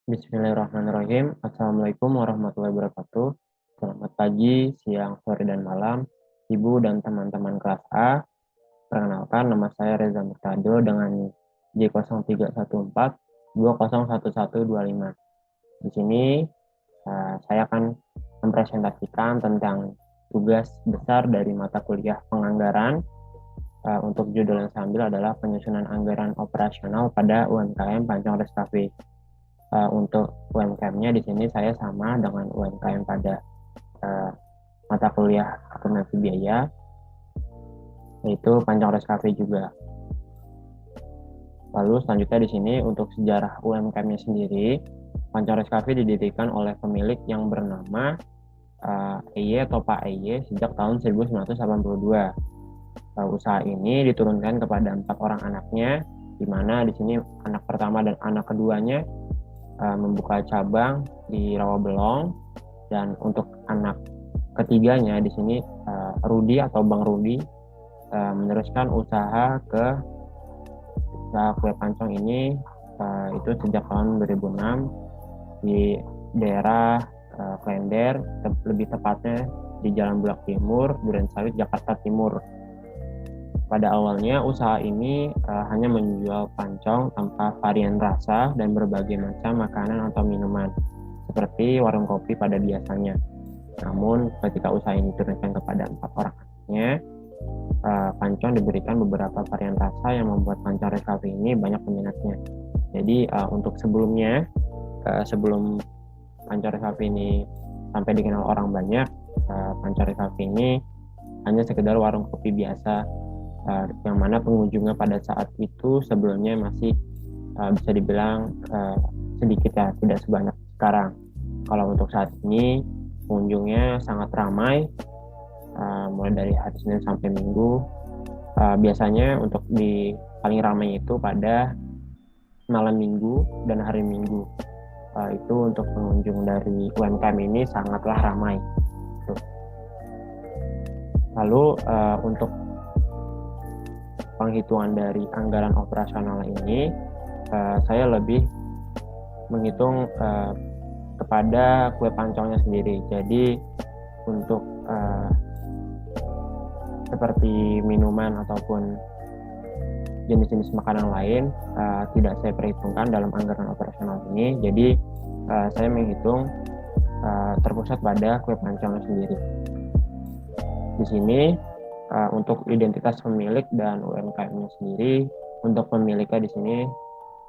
Bismillahirrahmanirrahim. Assalamualaikum warahmatullahi wabarakatuh. Selamat pagi, siang, sore, dan malam, Ibu dan teman-teman kelas A. Perkenalkan, nama saya Reza Murtado dengan J0314201125. Di sini saya akan mempresentasikan tentang tugas besar dari mata kuliah penganggaran. Untuk judul yang saya ambil adalah penyusunan anggaran operasional pada UMKM Pancong Reskafi. Untuk UMKM-nya di sini saya sama dengan UMKM pada mata kuliah akuntansi biaya, yaitu Pancong Reskafi juga. Lalu selanjutnya di sini untuk sejarah UMKM-nya sendiri, Pancong Reskafi didirikan oleh pemilik yang bernama EY atau Pak EY sejak tahun 1982. Usaha ini diturunkan kepada 4 orang anaknya, di mana di sini anak pertama dan anak keduanya membuka cabang di Rawabelong, dan untuk anak ketiganya di sini Rudi atau Bang Rudi meneruskan usaha kue pancong ini itu sejak tahun 2006 di daerah Klender, lebih tepatnya di Jalan Bulak Timur, Durensawit, Jakarta Timur. Pada awalnya usaha ini hanya menjual pancong tanpa varian rasa dan berbagai macam makanan atau minuman, seperti warung kopi pada biasanya. Namun ketika usaha ini diturunkan kepada 4 orang anaknya, pancong diberikan beberapa varian rasa yang membuat Pancong Reskafi ini banyak peminatnya. Jadi untuk sebelumnya, sebelum Pancong Reskafi ini sampai dikenal orang banyak, Pancong Reskafi ini hanya sekedar warung kopi biasa, yang mana pengunjungnya pada saat itu sebelumnya masih bisa dibilang sedikit ya, tidak sebanyak sekarang. Kalau untuk saat ini pengunjungnya sangat ramai, mulai dari hari Senin sampai Minggu. Biasanya untuk di paling ramai itu pada malam Minggu dan hari Minggu. Itu untuk pengunjung dari UMKM ini sangatlah ramai. Lalu untuk penghitungan dari anggaran operasional ini, saya lebih menghitung kepada kue pancongnya sendiri. Jadi untuk seperti minuman ataupun jenis-jenis makanan lain tidak saya perhitungkan dalam anggaran operasional ini. Jadi saya menghitung terpusat pada kue pancongnya sendiri. Di sini untuk identitas pemilik dan UMKM-nya sendiri, untuk pemiliknya di sini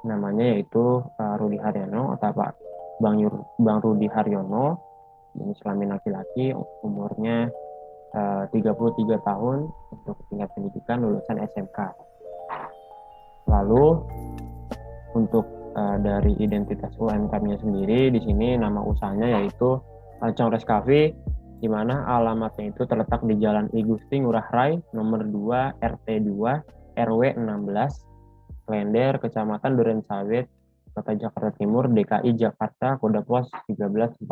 namanya yaitu Rudi Haryono atau Pak Bang Rudi Haryono. Ini kelamin laki-laki, umurnya 33 tahun, untuk tingkat pendidikan lulusan SMK. Lalu untuk dari identitas UMKM-nya sendiri, di sini nama usahanya yaitu Pancong Reskafi, di mana alamatnya itu terletak di Jalan I Gusti Ngurah Rai, nomor 2, RT 2, RW 16, Klender, Kecamatan Durensawit, Kota Jakarta Timur, DKI Jakarta, kode pos 13470.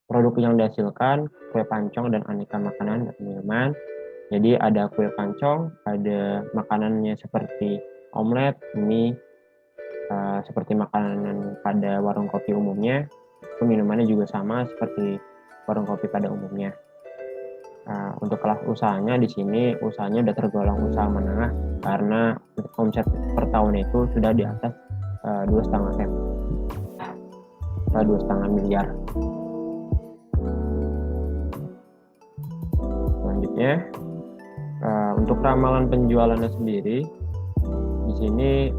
Produk yang dihasilkan kue pancong dan aneka makanan dan minuman. Jadi ada kue pancong, ada makanannya seperti omelet, mie, seperti makanan pada warung kopi umumnya. Minumannya juga sama seperti warung kopi pada umumnya. Untuk kelas usahanya di sini usahanya udah tergolong usaha menengah, karena omset per tahun itu sudah di atas 2,5 miliar. Selanjutnya untuk ramalan penjualannya sendiri, di sini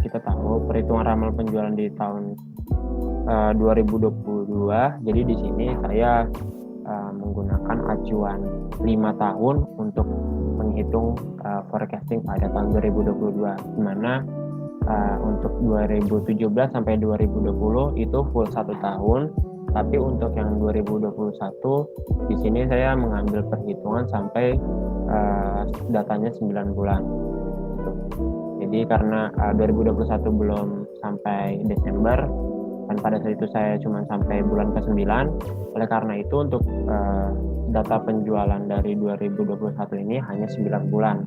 kita tahu perhitungan ramalan penjualan di tahun 2022. Jadi di sini saya menggunakan acuan 5 tahun untuk menghitung forecasting pada tahun 2022, di mana untuk 2017 sampai 2020 itu full 1 tahun, tapi untuk yang 2021 di sini saya mengambil perhitungan sampai datanya 9 bulan. Jadi karena 2021 belum sampai Desember, dan pada saat itu saya cuma sampai bulan ke-9, oleh karena itu untuk data penjualan dari 2021 ini hanya 9 bulan.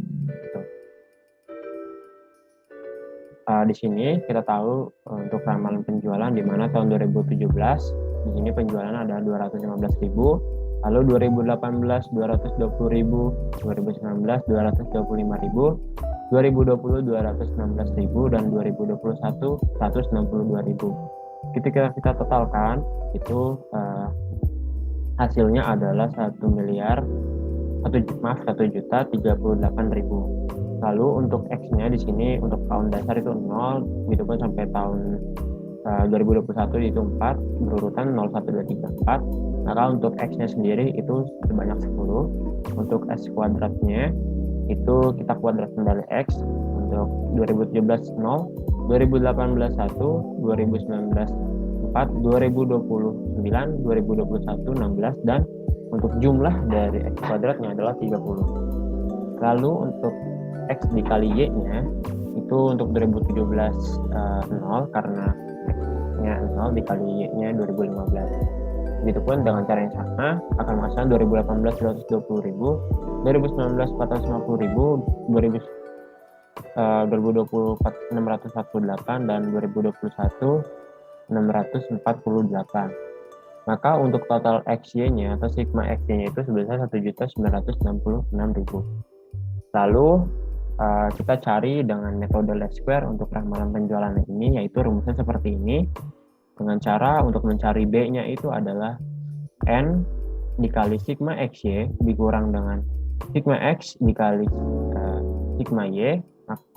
Di sini kita tahu untuk ramalan penjualan di mana tahun 2017 di sini penjualan ada 215.000, lalu 2018 220.000, 2019 225.000, 2020 216.000, dan 2021 162.000. Ketika kita totalkan itu hasilnya adalah 1.038.000. Lalu untuk X-nya di sini untuk tahun dasar itu 0, gitu pun sampai tahun 2021 itu 4, berurutan 0, 1, 2, 3, 4. Maka untuk X-nya sendiri itu sebanyak 10. Untuk S kuadratnya itu kita kuadratkan dari X. Untuk 2017 0, 2018 1, 2019 4, 2020 9, 2021 16, dan untuk jumlah dari X kuadratnya adalah 30. Lalu untuk X dikali Y-nya itu untuk 2017 0 karena X-nya 0 dikali Y-nya 2015. Begitupun dengan cara yang sama akan menghasilkan 2018 220.000, 2019 450.000, 2020 648, dan 2021 648. Maka untuk total XY-nya atau sigma XY-nya itu sebesar 1.966.000. Lalu kita cari dengan metode least square untuk ramalan penjualan ini, yaitu rumusnya seperti ini. Dengan cara untuk mencari B-nya itu adalah N dikali sigma XY dikurang dengan sigma X dikali sigma Y,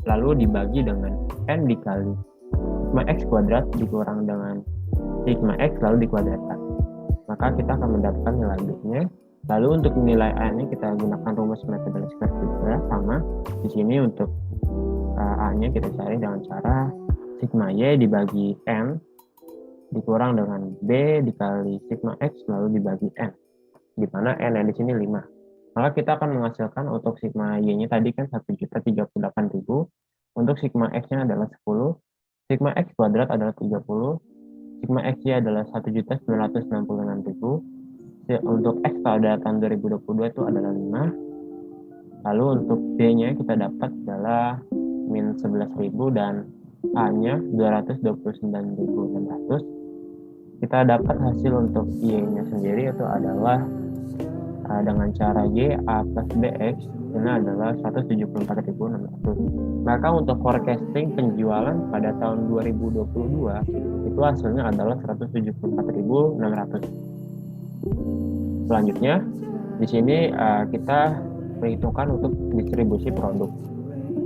lalu dibagi dengan N dikali sigma X kuadrat dikurang dengan sigma X lalu dikuadratkan. Maka kita akan mendapatkan nilai B-nya. Lalu untuk nilai A-nya kita gunakan rumus metode least square juga sama. Di sini untuk A-nya kita cari dengan cara sigma Y dibagi N dikurang dengan B dikali sigma X lalu dibagi N, di mana N di sini 5. Maka kita akan menghasilkan untuk sigma Y-nya tadi kan 1.038.000, untuk sigma X-nya adalah 10, sigma X kuadrat adalah 30, sigma X-Y adalah 1.966.000, untuk X pada tahun 2022 itu adalah 5. Lalu untuk B-nya kita dapat adalah min 11.000 dan A-nya 229.600. Kita dapat hasil untuk Y-nya sendiri itu adalah dengan cara Y A plus BX ini adalah 174.600. Maka untuk forecasting penjualan pada tahun 2022 itu hasilnya adalah 174.600. Selanjutnya di sini kita perhitungkan untuk distribusi produk.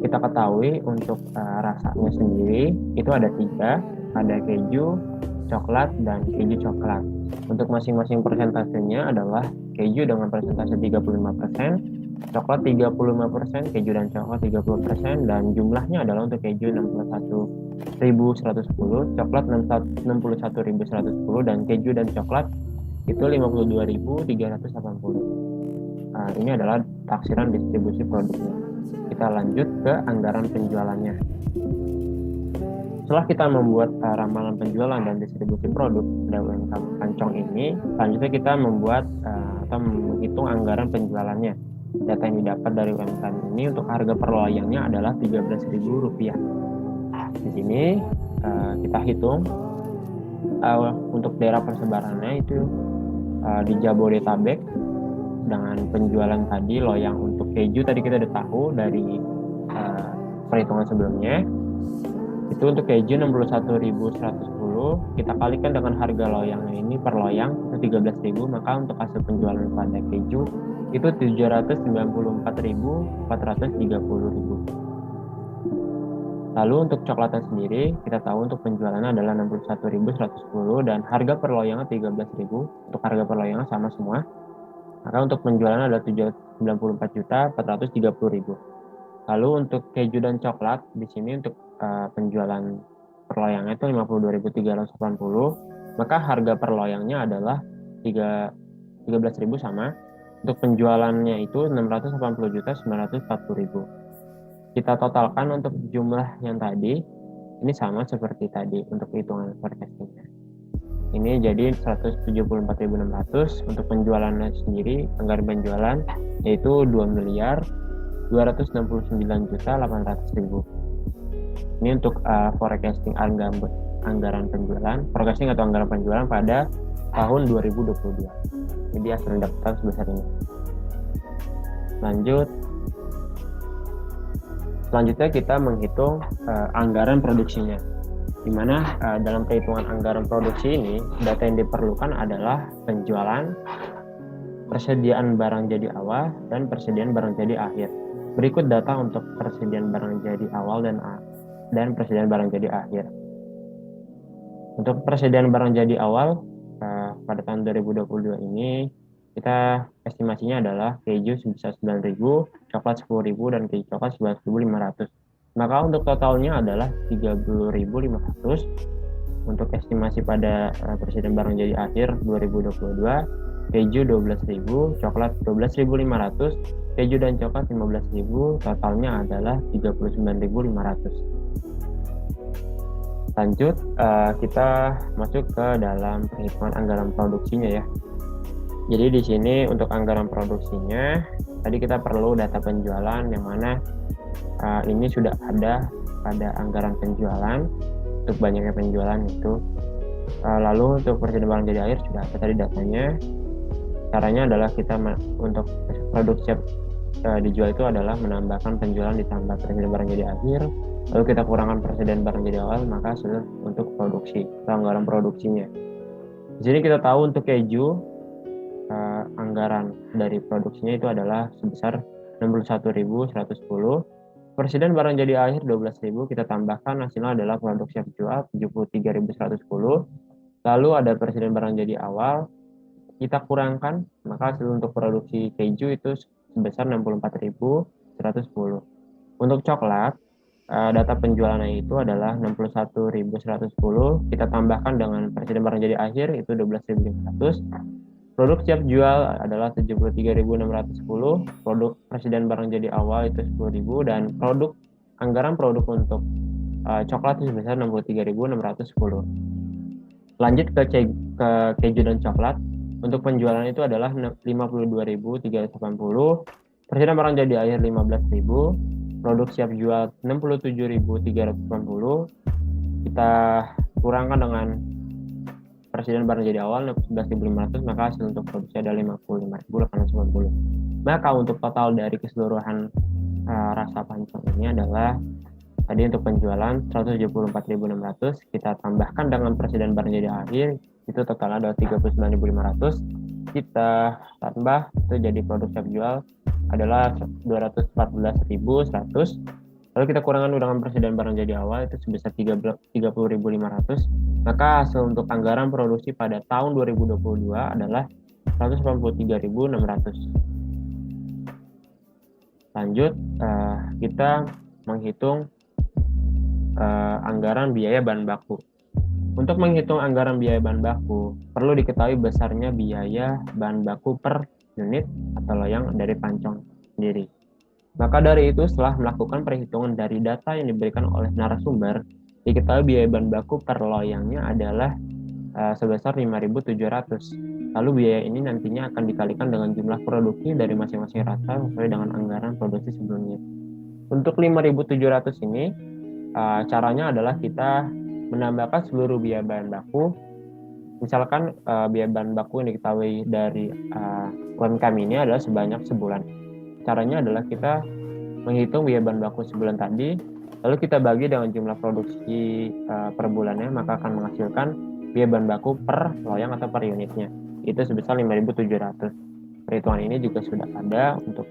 Kita ketahui untuk rasanya sendiri itu ada 3, ada keju, coklat, dan keju coklat. Untuk masing-masing persentasenya adalah keju dengan persentase 35%, coklat 35%, keju dan coklat 30%, dan jumlahnya adalah untuk keju 61.110, coklat 61.110, dan keju dan coklat itu 52.380. Ini adalah taksiran distribusi produknya. Kita lanjut ke anggaran penjualannya. Setelah kita membuat ramalan penjualan dan distribusi produk pada UMKM Kancong ini, selanjutnya kita membuat atau menghitung anggaran penjualannya. Data yang didapat dari UMKM ini untuk harga per loyangnya adalah Rp13.000. Di sini kita hitung untuk daerah persebarannya itu di Jabodetabek dengan penjualan tadi loyang untuk keju tadi kita udah tahu dari perhitungan sebelumnya. Itu untuk keju 61.110, kita kalikan dengan harga loyangnya ini per loyang itu 13.000, maka untuk hasil penjualan pada keju itu 794.430.000. Lalu untuk coklatnya sendiri kita tahu untuk penjualannya adalah 61.110 dan harga per loyangnya 13.000. Untuk harga per loyangnya sama semua. Maka untuk penjualannya adalah 94.430.000. Lalu untuk keju dan coklat di sini untuk penjualan per loyangnya itu 52.380, maka harga per loyangnya adalah 13.000 sama. Untuk penjualannya itu 680.940.000. Kita totalkan untuk jumlah yang tadi ini sama seperti tadi untuk hitungan forecastingnya. Ini jadi 174.600. Untuk penjualannya sendiri, anggaran penjualan yaitu 2.269.800.000. Ini untuk forecasting anggaran penjualan, forecasting atau anggaran penjualan pada tahun 2022. Jadi hasil daftar sebesar ini. Selanjutnya kita menghitung anggaran produksinya, di mana dalam perhitungan anggaran produksi ini data yang diperlukan adalah penjualan, persediaan barang jadi awal, dan persediaan barang jadi akhir. Berikut data untuk persediaan barang jadi awal dan persediaan barang jadi akhir. Untuk persediaan barang jadi awal pada tahun 2022 ini kita estimasinya adalah keju sebesar 9.000, coklat 10.000, dan keju coklat 11.500. Maka untuk totalnya adalah 30.500. Untuk estimasi pada persediaan barang jadi akhir 2022, keju 12.000, coklat 12.500, keju dan coklat 15.000, totalnya adalah 39.500. Lanjut, kita masuk ke dalam perhitungan anggaran produksinya ya. Jadi di sini untuk anggaran produksinya, tadi kita perlu data penjualan yang mana ini sudah ada pada anggaran penjualan untuk banyaknya penjualan itu. Lalu untuk persediaan barang jadi akhir sudah ada tadi datanya. Caranya adalah kita untuk produk siap dijual itu adalah menambahkan penjualan ditambah persediaan barang jadi akhir. Lalu kita kurangkan persediaan barang jadi awal, maka sudah untuk produksi, anggaran produksinya. Di sini kita tahu untuk keju anggaran dari produksinya itu adalah sebesar 61.110. Persediaan barang jadi akhir 12.000, kita tambahkan hasilnya adalah produk siap jual 73.110. Lalu ada persediaan barang jadi awal, kita kurangkan, maka hasil untuk produksi keju itu sebesar 64.110. Untuk coklat, data penjualannya itu adalah 61.110, kita tambahkan dengan persediaan barang jadi akhir itu 12.500. Produk siap jual adalah 73.610, produk persediaan barang jadi awal itu 10.000, dan produk anggaran produk untuk coklat itu sebesar 63.610. Lanjut ke keju dan coklat. Untuk penjualan itu adalah 52.380, persediaan barang jadi akhir 15.000, produk siap jual 67.380, kita kurangkan dengan persediaan barang jadi awal 11.500, maka hasil untuk produksi ada 55.890. Maka untuk total dari keseluruhan rasa pancong ini adalah tadi untuk penjualan 174.600, kita tambahkan dengan persediaan barang jadi akhir itu totalnya adalah 39.500, kita tambah itu jadi produk siap jual adalah 214.100, lalu kita kurangkan dengan persediaan barang jadi awal itu sebesar 30.500, maka hasil untuk anggaran produksi pada tahun 2022 adalah 183.600. Lanjut, kita menghitung anggaran biaya bahan baku. Untuk menghitung anggaran biaya bahan baku, perlu diketahui besarnya biaya bahan baku per unit atau loyang dari pancong sendiri. Maka dari itu, setelah melakukan perhitungan dari data yang diberikan oleh narasumber, diketahui biaya bahan baku per loyangnya adalah sebesar 5.700. Lalu biaya ini nantinya akan dikalikan dengan jumlah produksi dari masing-masing rasa sesuai dengan anggaran produksi sebelumnya. Untuk 5.700 ini, caranya adalah kita menambahkan seluruh biaya bahan baku. Misalkan biaya bahan baku yang diketahui dari UMKM ini adalah sebanyak sebulan. Caranya adalah kita menghitung biaya bahan baku sebulan tadi, lalu kita bagi dengan jumlah produksi per bulannya, maka akan menghasilkan biaya bahan baku per loyang atau per unitnya. Itu sebesar 5.700. Perhitungan ini juga sudah ada untuk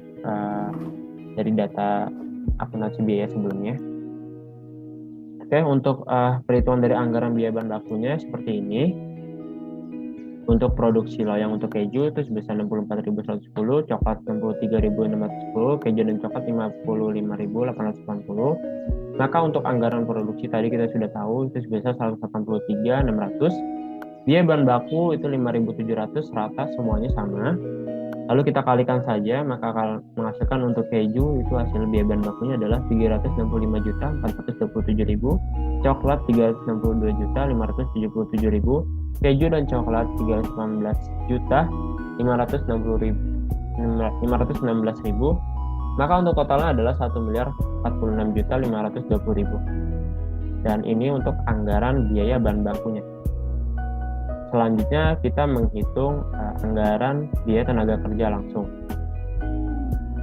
dari data akuntansi biaya sebelumnya. Oke, untuk perhitungan dari anggaran biaya bahan bakunya seperti ini. Untuk produksi loyang untuk keju itu sebesar 64.110, coklat 63.610, keju dan coklat 55.880. Maka untuk anggaran produksi tadi kita sudah tahu itu sebesar 183.600. Biaya bahan baku itu 5.700, rata semuanya sama. Lalu kita kalikan saja, maka akan menghasilkan untuk keju itu hasil biaya bahan bakunya adalah 365.427.000, coklat 362.577.000, keju dan coklat 319.516.000, maka untuk totalnya adalah 1.046.520.000. Dan ini untuk anggaran biaya bahan bakunya. Selanjutnya kita menghitung anggaran biaya tenaga kerja langsung.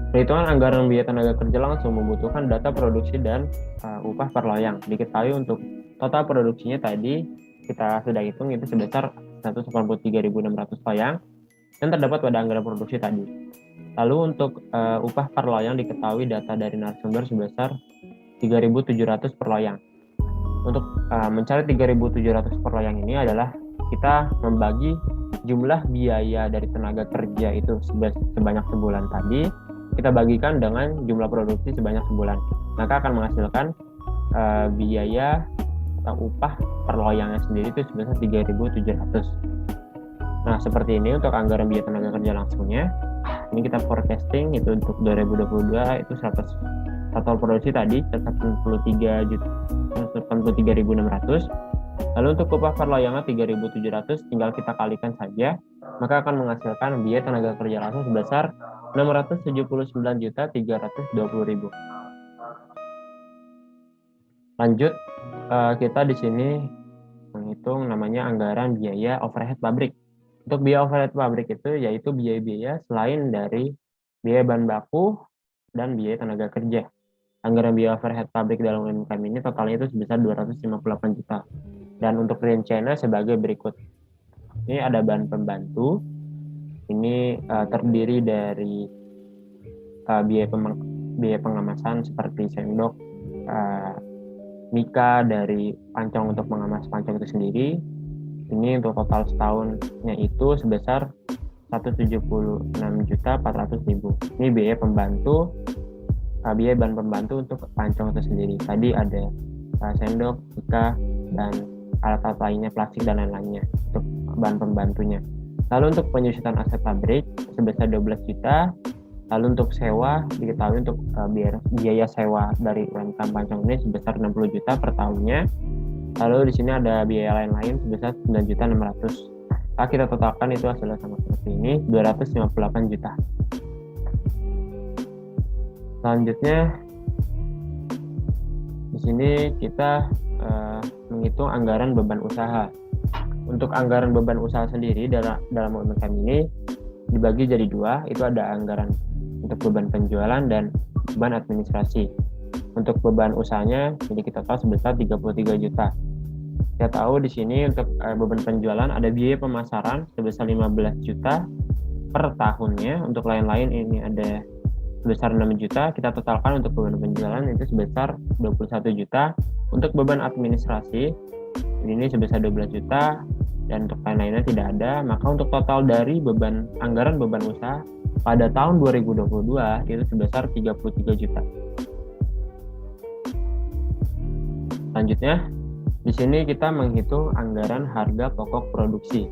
Perhitungan anggaran biaya tenaga kerja langsung membutuhkan data produksi dan upah per loyang. Diketahui untuk total produksinya tadi kita sudah hitung itu sebesar 183.600 loyang dan terdapat pada anggaran produksi tadi. Lalu untuk upah per loyang diketahui data dari narasumber sebesar 3.700 per loyang. Untuk mencari 3.700 per loyang ini adalah kita membagi jumlah biaya dari tenaga kerja itu sebanyak sebulan tadi, kita bagikan dengan jumlah produksi sebanyak sebulan. Maka akan menghasilkan biaya atau upah per loyangnya sendiri itu sebesar 3.700. Nah, seperti ini untuk anggaran biaya tenaga kerja langsungnya. Ini kita forecasting itu untuk 2022 itu 100 total produksi tadi 83.600. Lalu untuk upah per loyangnya 3.700 tinggal kita kalikan saja, maka akan menghasilkan biaya tenaga kerja langsung sebesar 679.320.000. Lanjut, kita di sini menghitung namanya anggaran biaya overhead pabrik. Untuk biaya overhead pabrik itu yaitu biaya-biaya selain dari biaya bahan baku dan biaya tenaga kerja. Anggaran biaya overhead pabrik dalam UMKM ini totalnya itu sebesar 258 juta. Dan untuk rinciannya sebagai berikut. Ini ada bahan pembantu. Ini terdiri dari biaya pengemasan seperti sendok, mika dari pancong untuk mengemas pancong itu sendiri. Ini untuk total setahunnya itu sebesar 176.400.000. Ini biaya pembantu, biaya bahan pembantu untuk pancong itu sendiri. Tadi ada sendok, mika, dan alat-alat lainnya, plastik dan lain-lainnya untuk bahan pembantunya. Lalu untuk penyusutan aset pabrik sebesar 12 juta. Lalu untuk sewa diketahui untuk biaya sewa dari UMKM pancong ini sebesar 60 juta per tahunnya. Lalu di sini ada biaya lain-lain sebesar 9.600.000. Kita totalkan itu hasilnya sama seperti ini, 258 juta. Selanjutnya di sini kita menghitung anggaran beban usaha. Untuk anggaran beban usaha sendiri dalam UMKM ini dibagi jadi dua, itu ada anggaran untuk beban penjualan dan beban administrasi. Untuk beban usahanya jadi kita tahu sebesar 33 juta. Kita tahu di sini untuk beban penjualan ada biaya pemasaran sebesar 15 juta per tahunnya. Untuk lain-lain ini ada sebesar 6 juta. Kita totalkan untuk beban penjualan itu sebesar 21 juta. Untuk beban administrasi ini sebesar 12 juta dan untuk lain-lainnya tidak ada. Maka untuk total dari anggaran beban usaha pada tahun 2022 itu sebesar 33 juta. Selanjutnya, di sini kita menghitung anggaran harga pokok produksi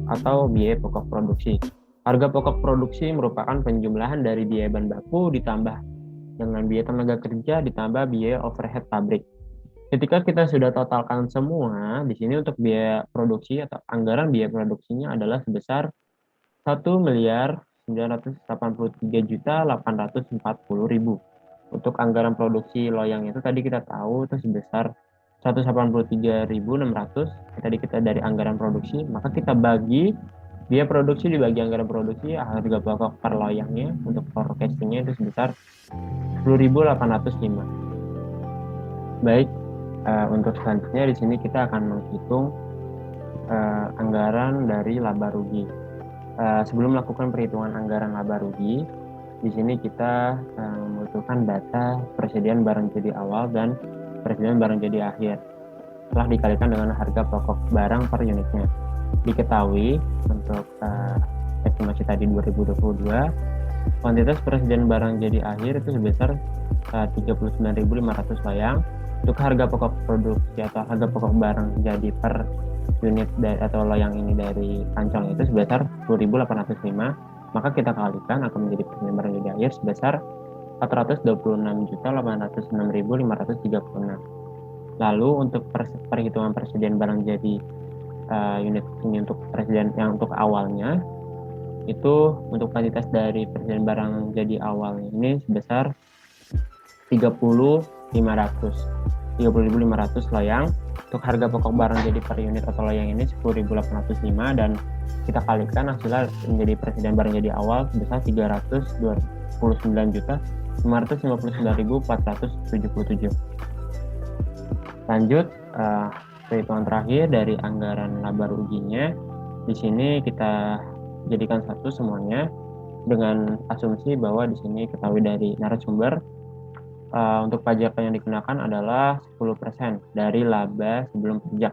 atau biaya pokok produksi. Harga pokok produksi merupakan penjumlahan dari biaya bahan baku ditambah dengan biaya tenaga kerja ditambah biaya overhead pabrik. Ketika kita sudah totalkan semua, di sini untuk biaya produksi atau anggaran biaya produksinya adalah sebesar 1.983.840.000. Untuk anggaran produksi loyang itu tadi kita tahu itu sebesar 183.600. Tadi kita dari anggaran produksi, maka kita bagi biaya produksi dibagi anggaran produksi, harga pokok per loyangnya untuk forecastingnya itu sebesar 10.805. Baik, untuk selanjutnya di sini kita akan menghitung anggaran dari laba rugi. Sebelum melakukan perhitungan anggaran laba rugi, di sini kita membutuhkan data persediaan barang jadi awal dan persediaan barang jadi akhir setelah dikalikan dengan harga pokok barang per unitnya. Diketahui untuk estimasi tadi 2022 kuantitas persediaan barang jadi akhir itu sebesar 39.500 loyang. Untuk harga pokok produksi atau harga pokok barang jadi per unit atau loyang ini dari pancong itu sebesar 10.805. Maka kita kalikan akan menjadi persediaan barang jadi akhir sebesar 426.806.536. Lalu untuk perhitungan persediaan barang jadi unit ini untuk persediaan yang untuk awalnya itu untuk kuantitas dari persediaan barang jadi awalnya ini sebesar 30.500. 30.500 loyang. Untuk harga pokok barang jadi per unit atau loyang ini 10.805 dan kita kalikan hasilnya menjadi presiden barang jadi awal sebesar 329.559.477. Lanjut, perhitungan terakhir dari anggaran laba ruginya. Di sini kita jadikan satu semuanya dengan asumsi bahwa di sini ketahui dari narasumber untuk pajak yang dikenakan adalah 10% dari laba sebelum pajak.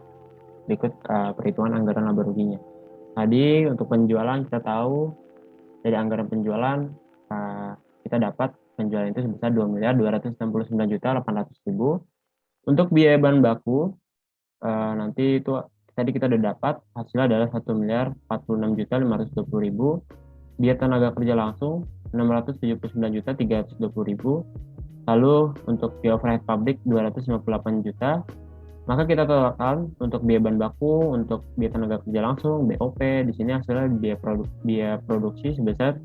Berikut perhitungan anggaran laba ruginya. Tadi untuk penjualan kita tahu dari anggaran penjualan kita dapat penjualan itu sebesar 2.269.800.000. Untuk biaya bahan baku nanti itu tadi kita udah dapat hasilnya adalah 1.046.520.000. Biaya tenaga kerja langsung 679.320.000. Lalu untuk biaya overhead pabrik 258 juta. Maka kita totalkan untuk biaya bahan baku, untuk biaya tenaga kerja langsung, BOP, di sini hasilnya biaya produksi sebesar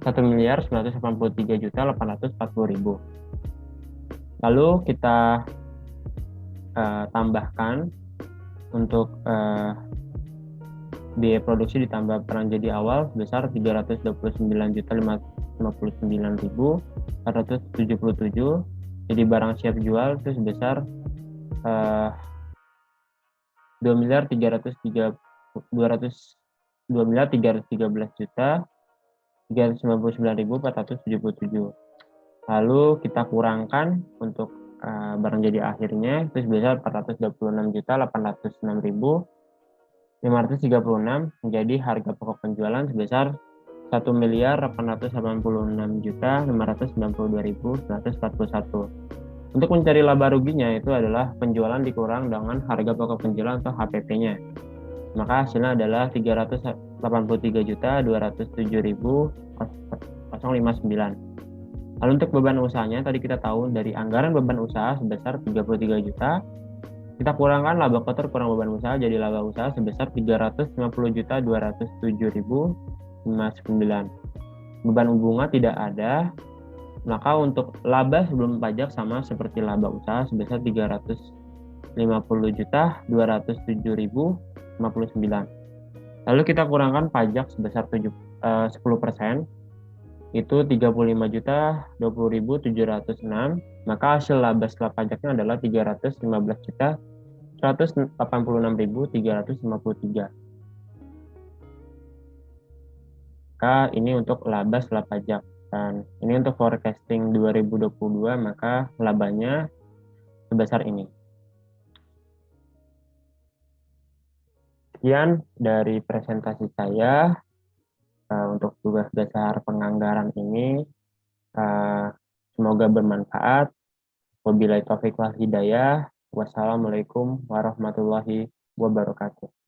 1.983.840.000. Lalu kita tambahkan untuk biaya produksi ditambah peran jadi awal sebesar 329.559.477. Jadi barang siap jual itu sebesar 2.313.477. Lalu kita kurangkan untuk barang jadi akhirnya itu sebesar 426.806.536 menjadi harga pokok penjualan sebesar 1.886.592.941. Untuk mencari laba ruginya itu adalah penjualan dikurang dengan harga pokok penjualan atau HPP-nya. Maka hasilnya adalah 383.207.059. Lalu untuk beban usahanya tadi kita tahu dari anggaran beban usaha sebesar 33 juta. Kita kurangkan laba kotor kurang beban usaha jadi laba usaha sebesar 350.207.059. Beban bunga tidak ada. Maka untuk laba sebelum pajak sama seperti laba usaha sebesar 350.207.059. Lalu kita kurangkan pajak sebesar 10%, itu 35.020.706. Maka hasil laba setelah pajaknya adalah 315.186.353. Maka ini untuk laba setelah pajak. Dan ini untuk forecasting 2022, maka labanya sebesar ini. Sekian dari presentasi saya untuk tugas dasar penganggaran ini. Semoga bermanfaat. Wabillahi taufiq wal hidayah. Wassalamualaikum warahmatullahi wabarakatuh.